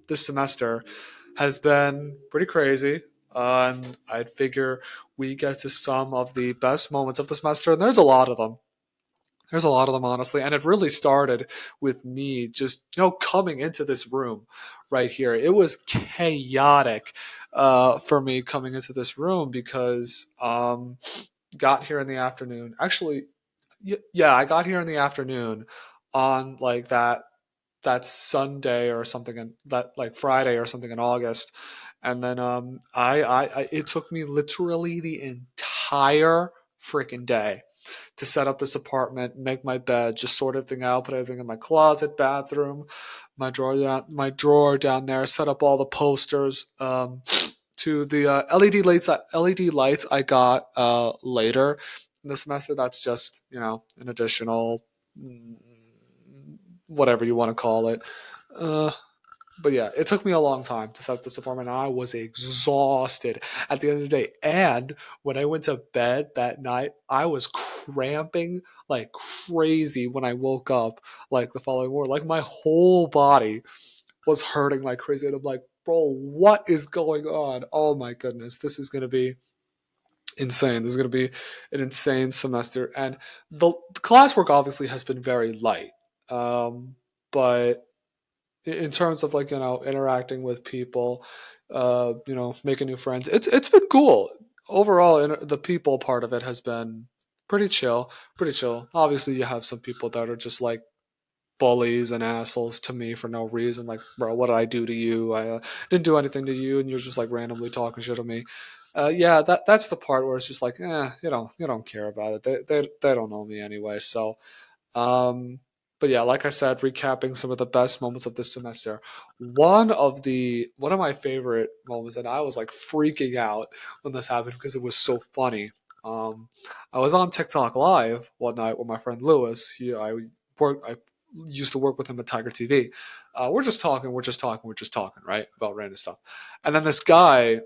this semester has been pretty crazy. And I'd figure we get to some of the best moments of the semester, and there's a lot of them. There's a lot of them, honestly. And it really started with me just, coming into this room right here. It was chaotic for me coming into this room because got here in the afternoon. Actually, yeah, I got here in the afternoon on like that Sunday or something, and that like Friday or something in August. And then I it took me literally the entire freaking day to set up this apartment, make my bed, just sort everything out, put everything in my closet, bathroom, my drawer down there, set up all the posters. To the LED lights I got later in the semester. That's just an additional whatever you want to call it. But yeah, it took me a long time to set up this apartment. I was exhausted at the end of the day. And when I went to bed that night, I was cramping like crazy when I woke up like the following morning. Like my whole body was hurting like crazy. And I'm like, bro, what is going on? Oh my goodness, this is going to be insane. This is going to be an insane semester. And the classwork obviously has been very light. But in terms of like interacting with people, making new friends, it's been cool overall. The people part of it has been pretty chill. Obviously, you have some people that are just like bullies and assholes to me for no reason. Like, bro, what did I do to you? I didn't do anything to you, and you're just like randomly talking shit to me. Yeah, that's the part where it's just like, you don't care about it. They don't know me anyway. So, but yeah, like I said, recapping some of the best moments of this semester. One of my favorite moments, and I was like freaking out when this happened because it was so funny. I was on TikTok Live one night with my friend Lewis. I used to work with him at Tiger TV. We're just talking, right, about random stuff. And then this guy,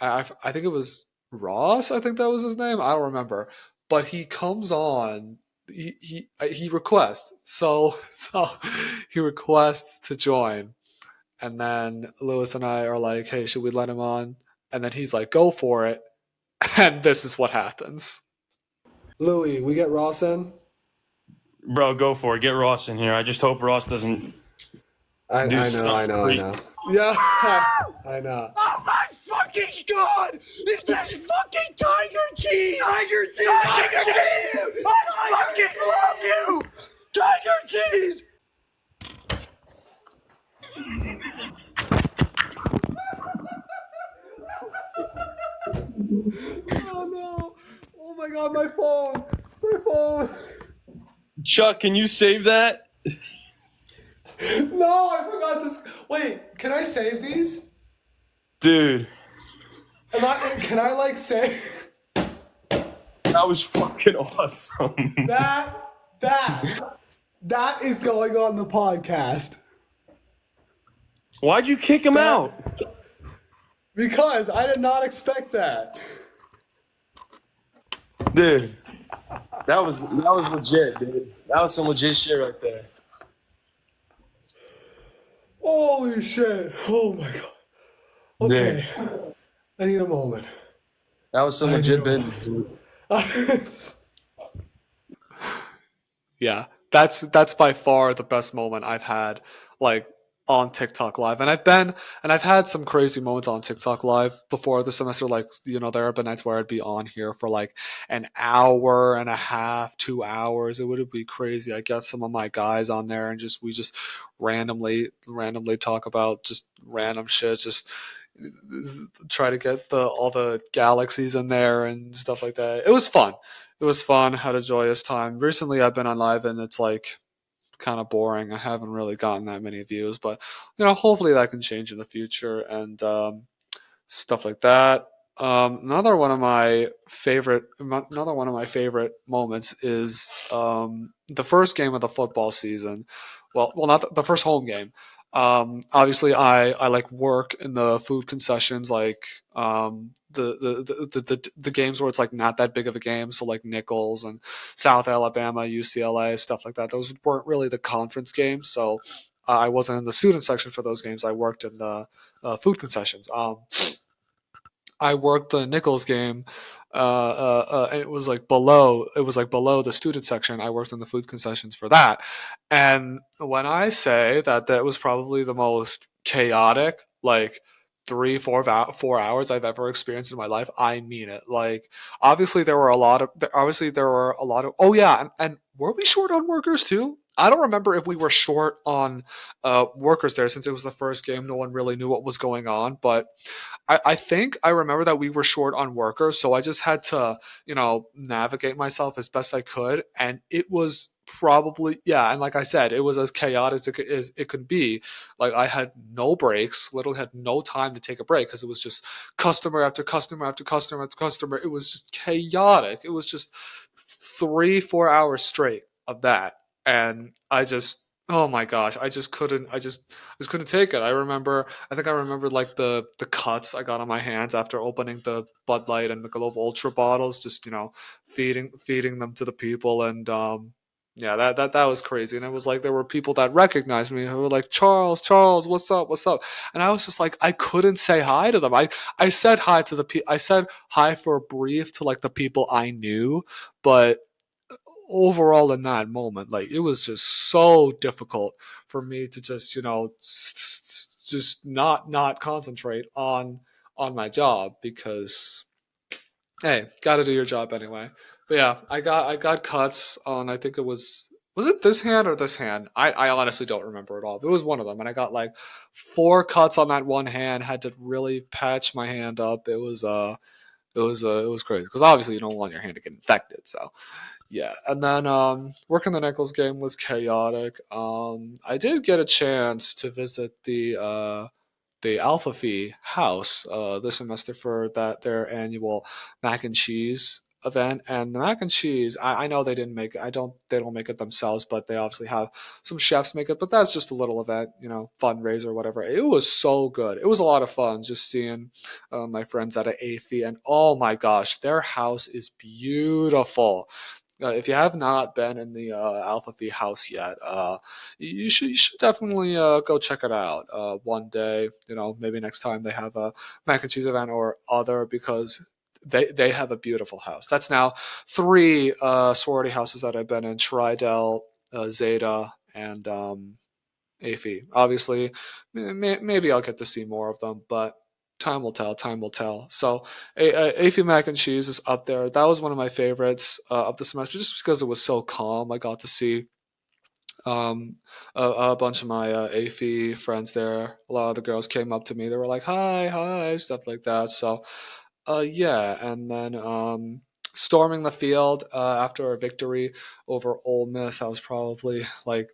I think it was Ross. I think that was his name. I don't remember, but he comes on. He requests so he requests to join, and then Lewis and I are like, hey, should we let him on? And then he's like, go for it. And this is what happens. Louis, we get Ross in? Bro, go for it. Get Ross in here. I just hope Ross doesn't I know. Yeah, I know. Oh my fucking god! It's this fucking Tiger Cheese! Tiger Cheese! Tiger Cheese! I fucking love you! Tiger Cheese! Oh no! Oh my god, my phone! My phone! Chuck, can you save that? No, I forgot this. Wait, can I save these? Dude. Can I like say? That was fucking awesome. That is going on the podcast. Why'd you kick him out? Because I did not expect that. Dude. That was legit, dude. That was some legit shit right there. Holy shit. Oh my god. Okay. Dude. I need a moment. That was some legit business, dude. Yeah, that's by far the best moment I've had, like, on TikTok Live. And I've had some crazy moments on TikTok Live before the semester. Like, there have been nights where I'd be on here for like an hour and a half, 2 hours. It would be crazy. I get some of my guys on there and we just randomly talk about just random shit, just try to get all the galaxies in there and stuff like that. It was fun. Had a joyous time. Recently I've been on live and it's like kind of boring. I haven't really gotten that many views, but hopefully that can change in the future and stuff like that. Another one of my favorite moments is the first game of the football season. Well, not the first home game. Obviously I like work in the food concessions, like the games where it's like not that big of a game, so like Nichols and South Alabama, UCLA, stuff like that. Those weren't really the conference games, so I wasn't in the student section for those games. I worked in the food concessions. I worked the Nichols game, and it was like below. It was like below the student section. I worked in the food concessions for that, and when I say that that was probably the most chaotic, like 4 hours I've ever experienced in my life, I mean it. Like, obviously there were a lot of. Obviously there were a lot of. Oh yeah, and were we short on workers too? I don't remember if we were short on workers there, since it was the first game. No one really knew what was going on, but I think I remember that we were short on workers, so I just had to, navigate myself as best I could, and it was probably, yeah, and like I said, it was as chaotic as it could be. Like, I had no breaks, literally had no time to take a break, because it was just customer after customer after customer after customer. It was just chaotic. It was just 3-4 hours straight of that, and I just, oh my gosh, I just couldn't take it. I think I remember like the cuts I got on my hands after opening the Bud Light and Michelob Ultra bottles, just, feeding them to the people, and yeah, that was crazy. And it was like there were people that recognized me, who were like, Charles, Charles, what's up? And I was just like, I couldn't say hi to them. I said hi to I said hi for a brief to like the people I knew, but overall in that moment, like, it was just so difficult for me to just, just not concentrate on my job, because, hey, got to do your job anyway. But yeah, I got cuts on, I think it was it this hand or this hand? I honestly don't remember at all. It was one of them, and I got like 4 cuts on that one hand. Had to really patch my hand up. It was crazy, because obviously you don't want your hand to get infected. So yeah, and then working the Nichols game was chaotic. I did get a chance to visit the Alpha Phi house this semester for their annual mac and cheese event. And the mac and cheese, I know they didn't make it. They don't make it themselves, but they obviously have some chefs make it. But that's just a little event, fundraiser, whatever. It was so good. It was a lot of fun just seeing my friends at AFI, and oh my gosh, their house is beautiful. If you have not been in the Alpha Phi house yet, you should definitely go check it out one day. Maybe next time they have a mac and cheese event or other, because they have a beautiful house. That's now 3 sorority houses that I've been in: Tridel, Zeta, and AFI. Obviously, maybe I'll get to see more of them, but time will tell. Time will tell. So, AFI mac and cheese is up there. That was one of my favorites of the semester, just because it was so calm. I got to see a bunch of my AFI friends there. A lot of the girls came up to me. They were like, "Hi, hi," stuff like that. So, yeah, and then storming the field after a victory over Ole Miss. That was probably like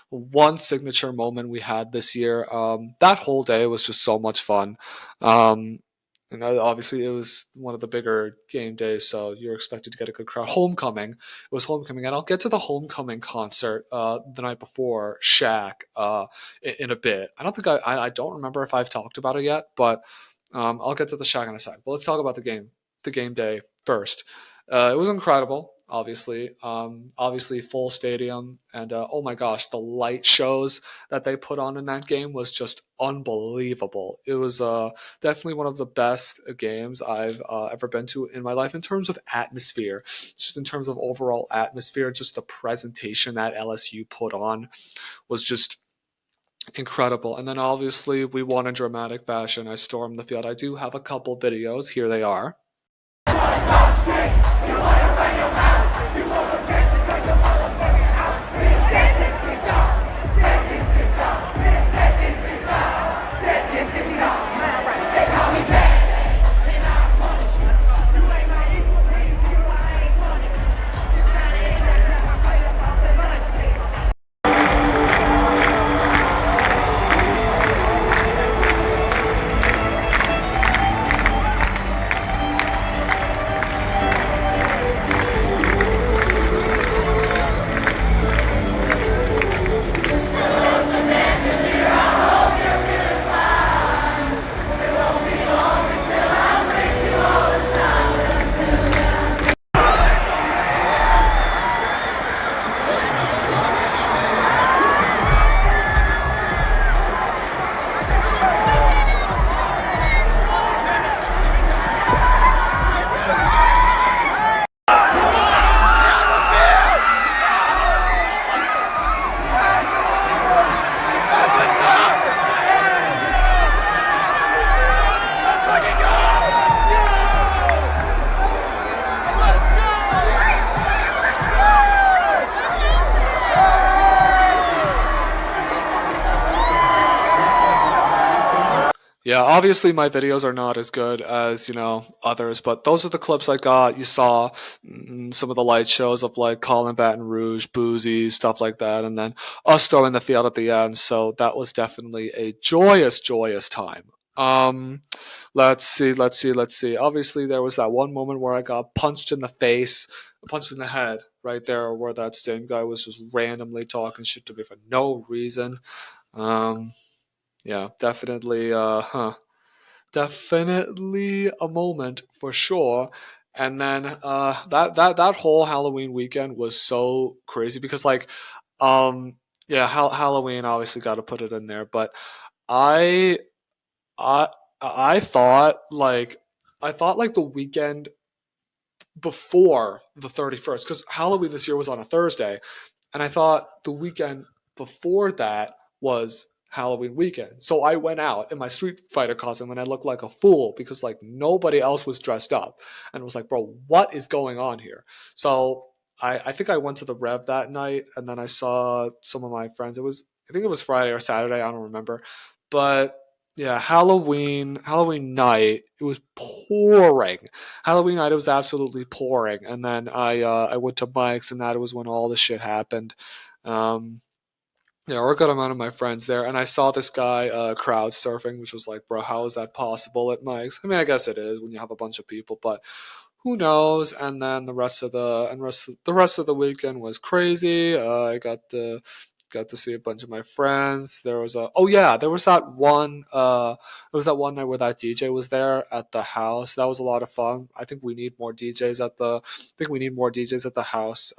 one signature moment we had this year. That whole day was just so much fun. Um, obviously it was one of the bigger game days, so you're expected to get a good crowd. Homecoming, it was homecoming, and I'll get to the homecoming concert the night before Shaq in a bit. I don't remember if I've talked about it yet, but I'll get to the Shaq in a sec. But let's talk about the game day first. It was incredible. Obviously full stadium, and oh my gosh, the light shows that they put on in that game was just unbelievable. It was definitely one of the best games I've ever been to in my life, in terms of atmosphere, just in terms of overall atmosphere. Just the presentation that LSU put on was just incredible. And then obviously we won in dramatic fashion. I stormed the field. I do have a couple videos. Here they are. Yeah, obviously my videos are not as good as, others, but those are the clips I got. You saw some of the light shows of like Colin Baton Rouge, Boozy, stuff like that, and then us throwing the field at the end. So that was definitely a joyous, joyous time. Um, let's see. Obviously, there was that one moment where I got punched in the face, punched in the head, right there, where that same guy was just randomly talking shit to me for no reason. Um, yeah, definitely. Definitely a moment for sure. And then that whole Halloween weekend was so crazy because um yeah, Halloween obviously got to put it in there, but I I I thought like the weekend before the 31st, because Halloween this year was on a Thursday, and I thought the weekend before that was Halloween weekend. So I went out in my Street Fighter costume and I looked like a fool because like nobody else was dressed up. And it was like, bro, what is going on here? So I think I went to the Rev that night and then I saw some of my friends. I think it was Friday or Saturday, I don't remember. But yeah, Halloween night, it was pouring. Halloween night, it was absolutely pouring. And then I went to Mike's, and that was when all the shit happened. Um, yeah, or a good amount of my friends there, and I saw this guy crowd surfing, which was like, bro, how is that possible at Mike's? I mean, I guess it is when you have a bunch of people, but who knows? And then the rest of the weekend was crazy. I got to see a bunch of my friends. There was a oh yeah, there was that one night where that DJ was there at the house. That was a lot of fun. I think we need more DJs at the house.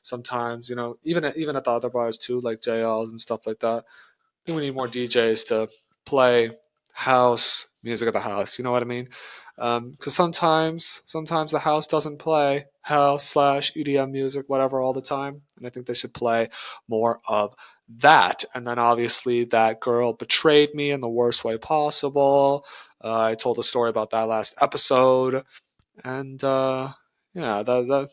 Sometimes, even at the other bars too, like JL's and stuff like that. I think we need more DJs to play house music at the house. You know what I mean? Because sometimes the house doesn't play house slash EDM music, whatever, all the time, and I think they should play more of that. And then obviously that girl betrayed me in the worst way possible. I told a story about that last episode, and yeah, that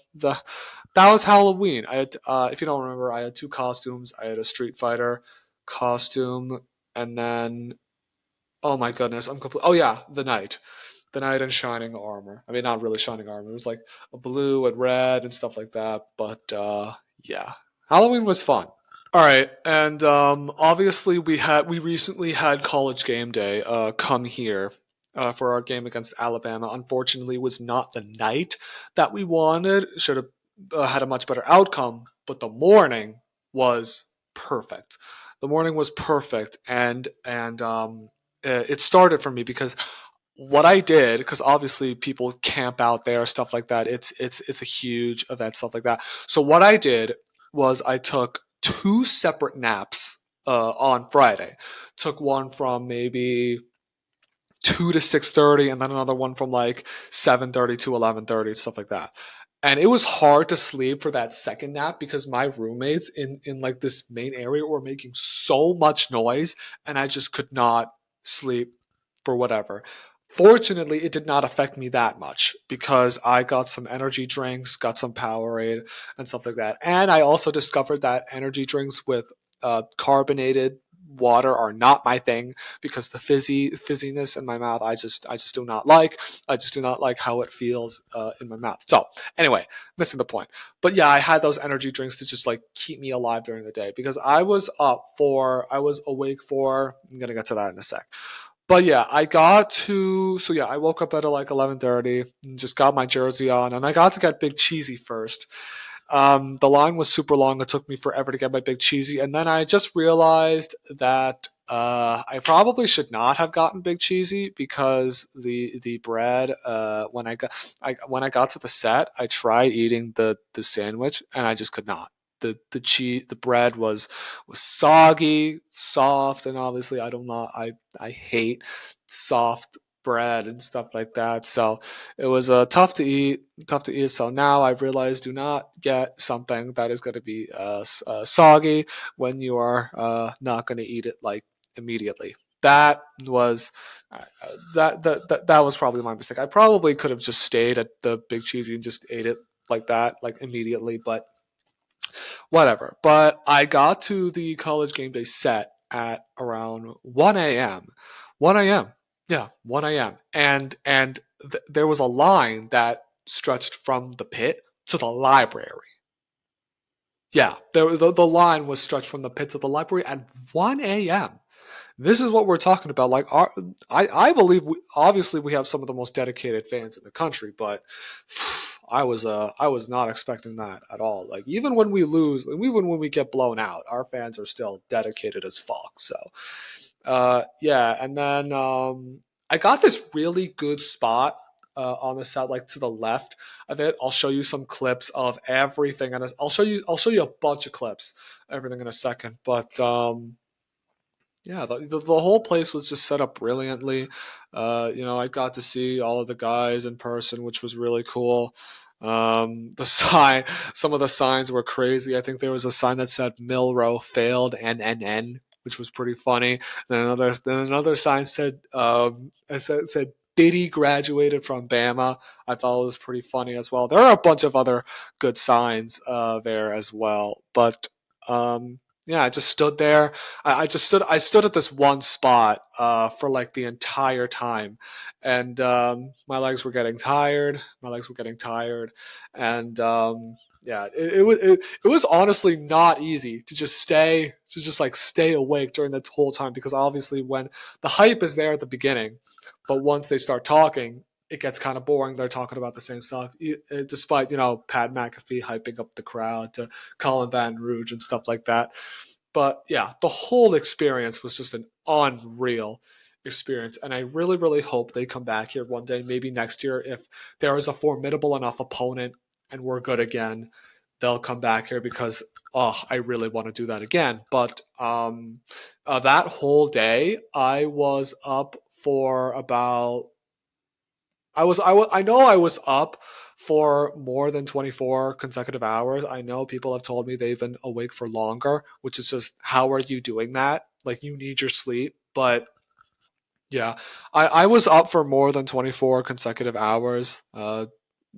was Halloween. I had, if you don't remember, I had two costumes. I had a Street Fighter costume, and then oh my goodness, I'm complete. Oh yeah, the knight in shining armor. I mean, not really shining armor. It was like a blue and red and stuff like that. But yeah, Halloween was fun. All right, and obviously we recently had College Game Day come here for our game against Alabama. Unfortunately, it was not the night that we wanted. Should have had a much better outcome, but the morning was perfect. The morning was perfect, and it started for me because what I did, because obviously people camp out there, stuff like that. It's a huge event, stuff like that. So what I did was I took two separate naps on Friday. Took one from maybe 2 to 6:30, and then another one from like 7:30 to 11:30, stuff like that. And it was hard to sleep for that second nap because my roommates in like this main area were making so much noise, and I just could not sleep for whatever. Fortunately, it did not affect me that much because I got some energy drinks, got some Powerade, and stuff like that. And I also discovered that energy drinks with carbonated water are not my thing because the fizziness in my mouth, I just do not like. I just do not like how it feels in my mouth. So anyway, missing the point. But yeah, I had those energy drinks to just like keep me alive during the day because I was awake for. I'm gonna get to that in a sec. But yeah, I woke up at like 11:30 and just got my jersey on, and I got to get Big Cheesy first. The line was super long. It took me forever to get my Big Cheesy, and then I just realized that I probably should not have gotten Big Cheesy because the bread. When I got to the set, I tried eating the sandwich, and I just could not. The bread was soggy, soft, and obviously I hate soft bread and stuff like that. So it was tough to eat, tough to eat. So now I've realized do not get something that is going to be soggy when you are not going to eat it like immediately. That was that was probably my mistake. I probably could have just stayed at the Big Cheesy and just ate it like that, like immediately, but whatever. But I got to the College Game Day set at around 1 a.m. 1 a.m. Yeah, 1 a.m. And there was a line that stretched from the pit to the library. Yeah, the line was stretched from the pit to the library at 1 a.m. This is what we're talking about. Like, I believe obviously we have some of the most dedicated fans in the country, but I was not expecting that at all. Like, even when we lose, even when we get blown out, our fans are still dedicated as fuck. So, yeah, and then I got this really good spot on the side, like to the left of it. I'll show you some clips of everything, and I'll show you a bunch of clips, everything in a second. But yeah, the whole place was just set up brilliantly. I got to see all of the guys in person, which was really cool. Some of the signs were crazy. I think there was a sign that said Milrow failed NNN, which was pretty funny. Then another sign said Biddy graduated from Bama. I thought it was pretty funny as well. There are a bunch of other good signs there as well, but yeah, I just stood there. I stood at this one spot for like the entire time, and my legs were getting tired. And yeah, it was honestly not easy to just like stay awake during the whole time, because obviously when the hype is there at the beginning, but once they start talking, it gets kind of boring. They're talking about the same stuff, despite Pat McAfee hyping up the crowd to Colin Van Rouge and stuff like that. But yeah, the whole experience was just an unreal experience, and I really, really hope they come back here one day, maybe next year, if there is a formidable enough opponent and we're good again. They'll come back here, because I really want to do that again. But that whole day, I was up for about. I know I was up for more than 24 consecutive hours. I know people have told me they've been awake for longer, which is just, how are you doing that? Like, you need your sleep. But yeah, I was up for more than 24 consecutive hours. Yeah,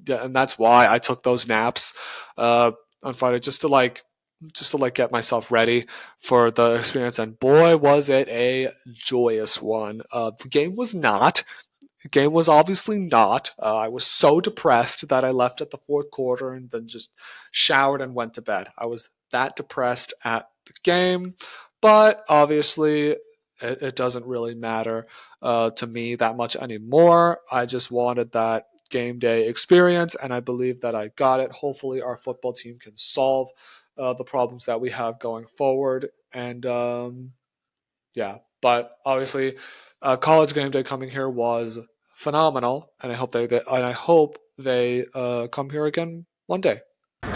and that's why I took those naps on Friday, just to get myself ready for the experience. And boy, was it a joyous one. The game was not. The game was obviously not. I was so depressed that I left at the fourth quarter and then just showered and went to bed. I was that depressed at the game, but obviously it doesn't really matter to me that much anymore. I just wanted that game day experience, and I believe that I got it. Hopefully our football team can solve the problems that we have going forward. And yeah, but obviously college game day coming here was phenomenal, and I hope they come here again one day. I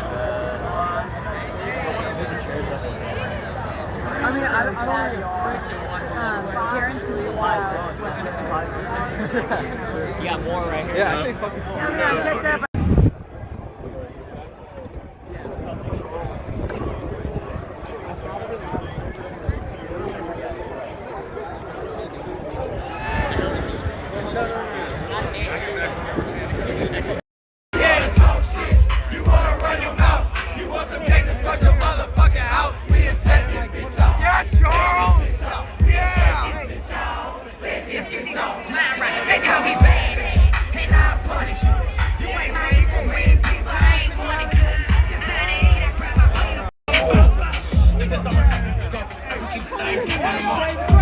mean, I don't guarantee you You got more right here. Yeah, I say focus. Yeah, You wanna run your mouth? You want some cake to start your motherfucking house? We is set this bitch out. Yeah, Charles! Yeah! They call me baby, and I punish you. You ain't ready for me, people. I ain't want it good. Cause I ain't that grab my